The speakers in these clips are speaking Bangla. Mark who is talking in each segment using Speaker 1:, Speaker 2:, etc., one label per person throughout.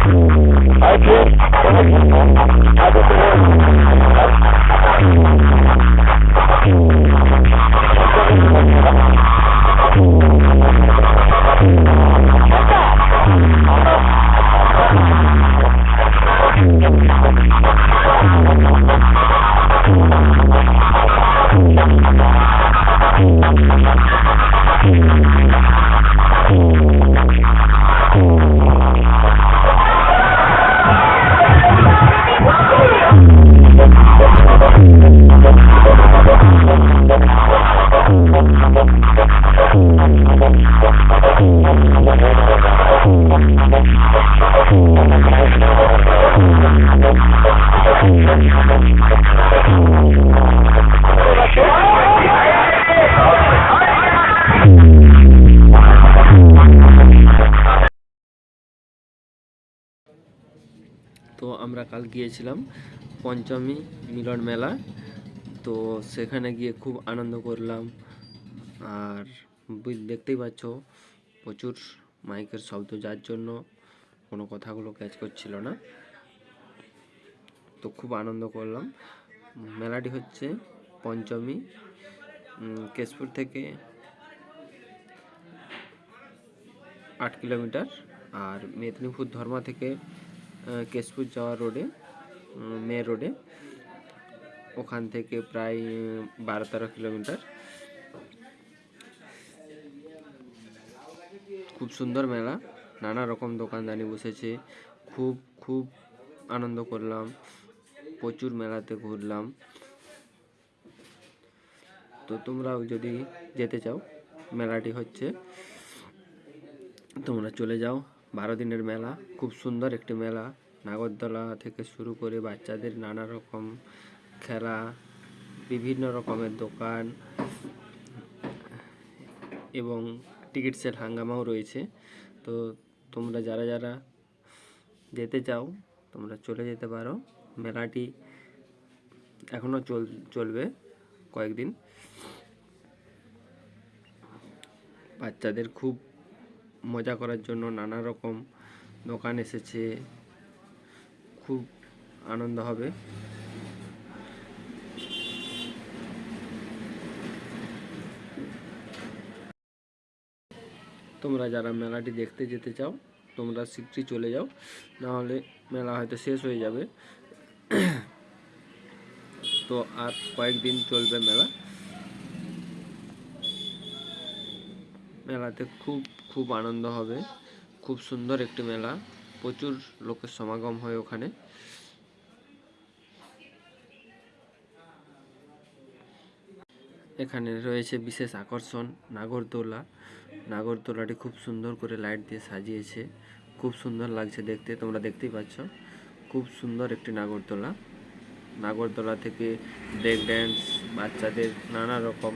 Speaker 1: তো আমরা কাল গিয়েছিলাম পঞ্চমী মিলন মেলা। তো সেখানে গিয়ে খুব আনন্দ করলাম। আর দেখতেই পাচ্ছ প্রচুর মাইকের শব্দ, যার জন্য কোনো কথাগুলো ক্যাচ করছিল না। তো খুব আনন্দ করলাম। মেলাটি হচ্ছে পঞ্চমী, কেশপুর থেকে 8 কিলোমিটার, আর মেদিনীপুর ধর্মা থেকে কেশপুর যাওয়ার রোডে, মে রোডে, ওখান থেকে প্রায় 12-13 কিলোমিটার। খুব সুন্দর মেলা, নানা রকম দোকানদানি বসেছে। খুব আনন্দ করলাম, প্রচুর মেলাতে ঘুরলাম। তো তোমরাও যদি যেতে চাও, মেলাটি হচ্ছে, তোমরা চলে যাও। 12 দিনের মেলা, খুব সুন্দর একটি মেলা। নাগরদোলা থেকে শুরু করে বাচ্চাদের নানা রকম খেলা, বিভিন্ন রকমের দোকান এবং টিকিট সেল হাঙ্গামাও রয়েছে। তো তোমরা যারা যারা যেতে চাও, তোমরা চলে যেতে পারো। মেলাটি এখনও চলবে কয়েকদিন। বাচ্চাদের খুব মজা করার জন্য নানা রকম দোকান এসেছে, খুব আনন্দ হবে। তোমরা যারা মেলাটি দেখতে যেতে চাও, তোমরা শীঘ্রই চলে যাও, নাহলে মেলা হয়তো শেষ হয়ে যাবে। তো আর কয়েকদিন চলবে মেলা। মেলাতে খুব আনন্দ হবে। খুব সুন্দর একটি মেলা, প্রচুর লোকের সমাগম হয় ওখানে। এখানে রয়েছে বিশেষ আকর্ষণ নাগরদোলা। নাগরদোলাটি খুব সুন্দর করে লাইট দিয়ে সাজিয়েছে, খুব সুন্দর লাগছে দেখতে। তোমরা দেখতেই পাচ্ছ, খুব সুন্দর একটি নাগরদোলা। নাগরদোলা থেকে ব্রেক ড্যান্স, বাচ্চাদের নানা রকম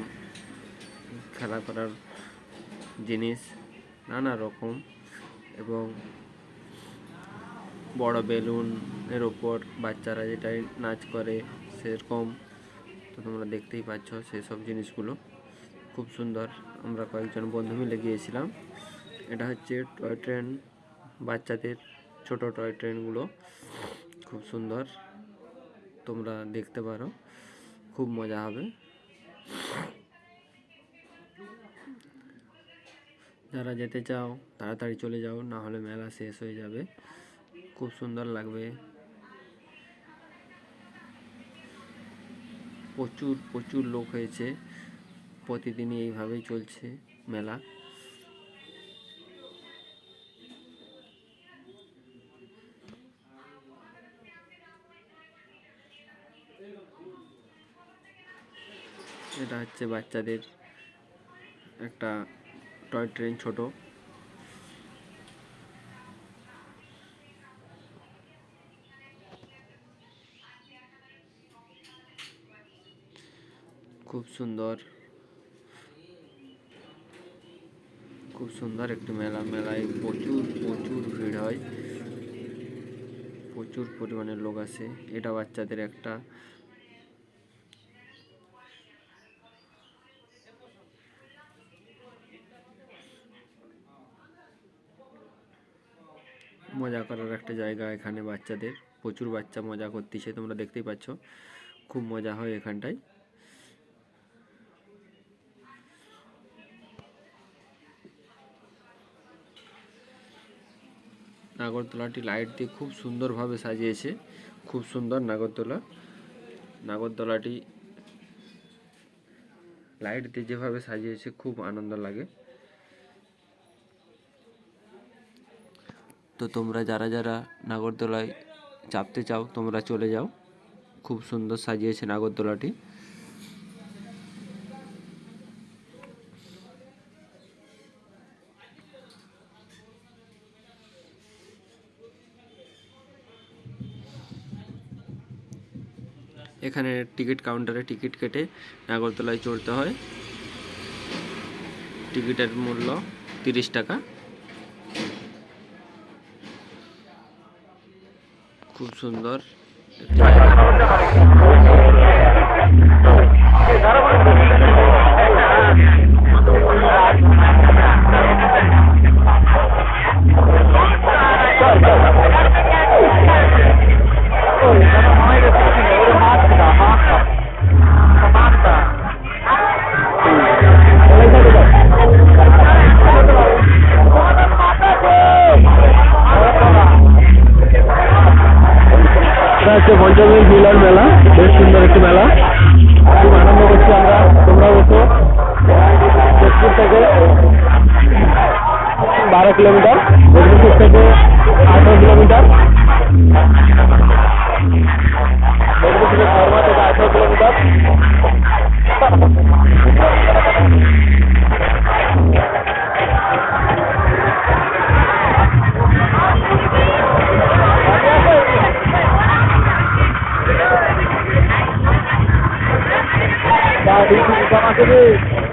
Speaker 1: খেলা করার জিনিস, নানা রকম, এবং বড় বেলুন এর ওপর বাচ্চারা যেটাই নাচ করে সেরকম। তো তোমরা দেখতেই পাচ্ছ সেসব জিনিসগুলো, খুব সুন্দর। আমরা কয়েকজন বন্ধু মিলে গিয়েছিলাম। এটা হচ্ছে টয় ট্রেন, বাচ্চাদের ছোট টয় ট্রেনগুলো, খুব সুন্দর। তোমরা দেখতে পারো, খুব মজা হবে। যারা যেতে চাও তাড়াতাড়ি চলে যাও, না হলে মেলা শেষ হয়ে যাবে। খুব সুন্দর লাগবে। প্রচুর লোক হয়েছে, প্রতিদিনই এইভাবেই চলছে মেলা। এটা হচ্ছে বাচ্চাদের একটা টয় ট্রেন, ছোট। খুব সুন্দর একটি মেলা। মেলায় প্রচুর ভিড় হয়, প্রচুর পরিমাণে লোক আসে। এটা বাচ্চাদের একটা মজা করার একটা জায়গা এখানে বাচ্চাদের, প্রচুর বাচ্চা মজা করতেছে, তোমরা দেখতেই পাচ্ছ, খুব মজা হয় এখানটায়। নাগরদোলাটি লাইট দিয়ে খুব সুন্দরভাবে সাজিয়েছে, খুব সুন্দর নাগরদোলা। নাগরদোলাটি লাইট দিয়ে যেভাবে সাজিয়েছে খুব আনন্দ লাগে। তো তোমরা যারা যারা নাগরদোলায় চাপতে চাও তোমরা চলে যাও, খুব সুন্দর সাজিয়েছে নাগরদোলাটি। এখানে টিকিট কাউন্টারে টিকিট কেটে নাগরদোলায় চড়তে হয়। টিকিটের মূল্য 30 টাকা। খুব সুন্দর
Speaker 2: পঞ্চমী মিলন মেলা, বেশ সুন্দর একটি মেলা, খুব আনন্দ করছি আমরা। তোমরা বসো। যোধপুর থেকে 12 কিলোমিটার, মেদিনীপুর থেকে 18 কিলোমিটার, মেদিনীপুর থেকে শর্মা থেকে 18 কিলোমিটার। Dari Jawa Tengah.